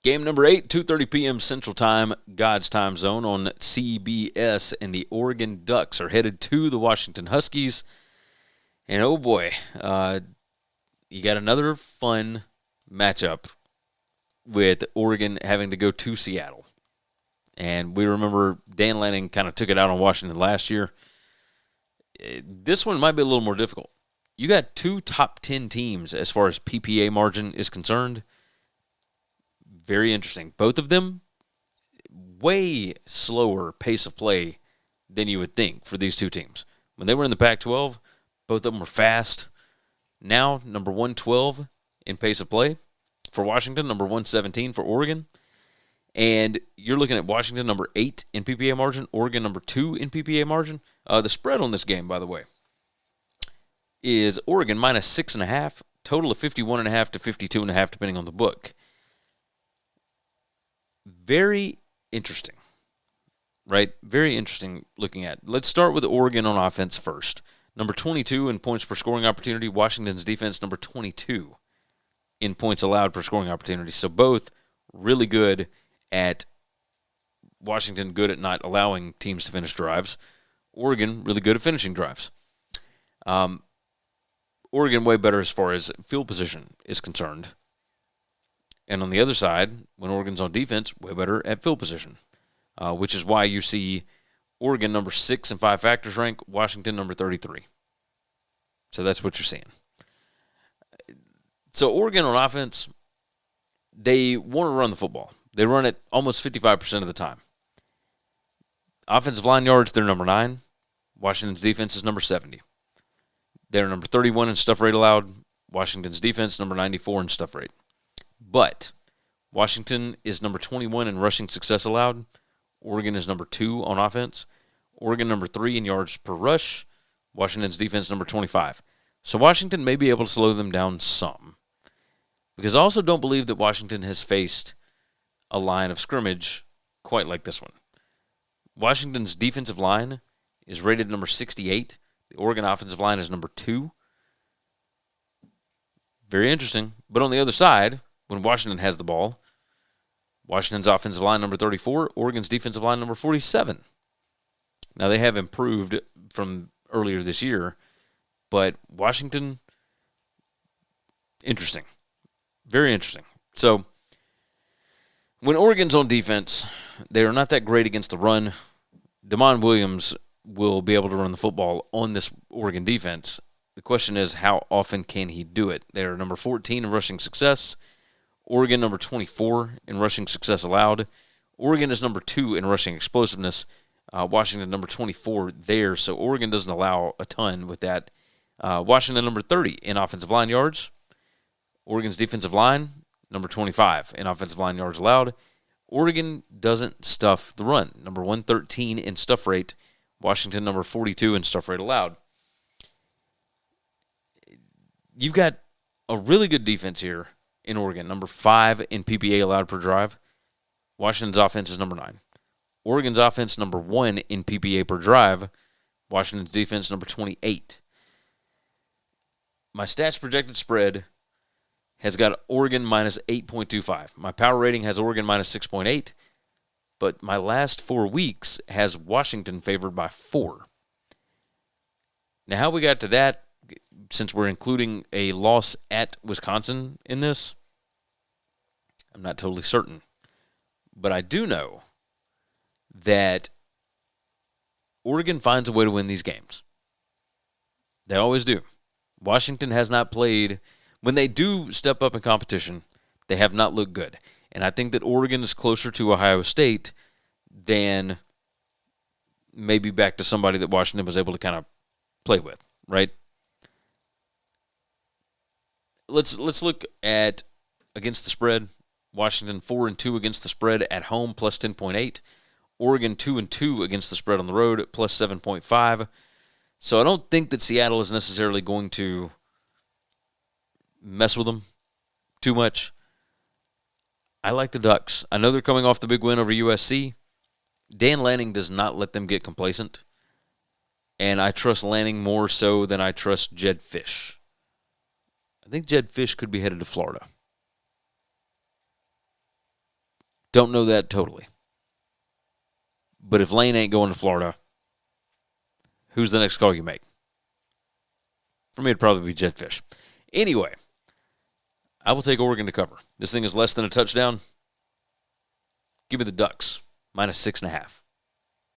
Game number 8, 2:30 p.m. Central Time, God's time zone on CBS, and the Oregon Ducks are headed to the Washington Huskies. And oh boy, you got another fun matchup with Oregon having to go to Seattle. And we remember Dan Lanning kind of took it out on Washington last year. This one might be a little more difficult. You got two top 10 teams as far as PPA margin is concerned. Very interesting. Both of them, way slower pace of play than you would think for these two teams. When they were in the Pac-12, both of them were fast. Now, number 112 in pace of play for Washington, number 117 for Oregon. And you're looking at Washington number 8 in PPA margin, Oregon number 2 in PPA margin. The spread on this game, by the way, is Oregon minus 6.5, total of 51.5 to 52.5, depending on the book. Very interesting, right? Very interesting looking at. Let's start with Oregon on offense first. Number 22 in points per scoring opportunity. Washington's defense, number 22 in points allowed per scoring opportunity. So both really good at Washington, good at not allowing teams to finish drives. Oregon, really good at finishing drives. Oregon way better as far as field position is concerned. And on the other side, when Oregon's on defense, way better at field position, which is why you see Oregon number 6 in 5 factors rank, Washington number 33. So that's what you're seeing. So Oregon on offense, they want to run the football. They run it almost 55% of the time. Offensive line yards, they're number 9. Washington's defense is number 70. They're number 31 in stuff rate allowed. Washington's defense, number 94 in stuff rate. But Washington is number 21 in rushing success allowed. Oregon is number 2 on offense. Oregon number 3 in yards per rush. Washington's defense number 25. So Washington may be able to slow them down some. Because I also don't believe that Washington has faced a line of scrimmage quite like this one. Washington's defensive line is rated number 68. The Oregon offensive line is number 2. Very interesting. But on the other side, when Washington has the ball, Washington's offensive line number 34, Oregon's defensive line number 47. Now, they have improved from earlier this year, but Washington, interesting. Very interesting. So, when Oregon's on defense, they are not that great against the run. Damon Williams will be able to run the football on this Oregon defense. The question is, how often can he do it? They are number 14 in rushing success. Oregon number 24 in rushing success allowed. Oregon is number 2 in rushing explosiveness. Washington number 24 there. So Oregon doesn't allow a ton with that. Washington number 30 in offensive line yards. Oregon's defensive line number 25 in offensive line yards allowed. Oregon doesn't stuff the run. Number 113 in stuff rate. Washington number 42 in stuff rate allowed. You've got a really good defense here in Oregon, number 5 in PPA allowed per drive. Washington's offense is number 9. Oregon's offense, number 1 in PPA per drive. Washington's defense, number 28. My stats projected spread has got Oregon minus 8.25. My power rating has Oregon minus 6.8. But my last 4 weeks has Washington favored by 4. Now, how we got to that, since we're including a loss at Wisconsin in this, I'm not totally certain. But I do know that Oregon finds a way to win these games. They always do. Washington has not played. When they do step up in competition, they have not looked good. And I think that Oregon is closer to Ohio State than maybe back to somebody that Washington was able to kind of play with, right? Let's look at against the spread. Washington 4-2 against the spread at home, plus 10.8. Oregon 2-2 against the spread on the road, plus 7.5. So I don't think that Seattle is necessarily going to mess with them too much. I like the Ducks. I know they're coming off the big win over USC. Dan Lanning does not let them get complacent. And I trust Lanning more so than I trust Jedd Fisch. I think Jedd Fisch could be headed to Florida. Don't know that totally. But if Lane ain't going to Florida, who's the next call you make? For me, it'd probably be Jetfish. Anyway, I will take Oregon to cover. This thing is less than a touchdown. Give me the Ducks, -6.5.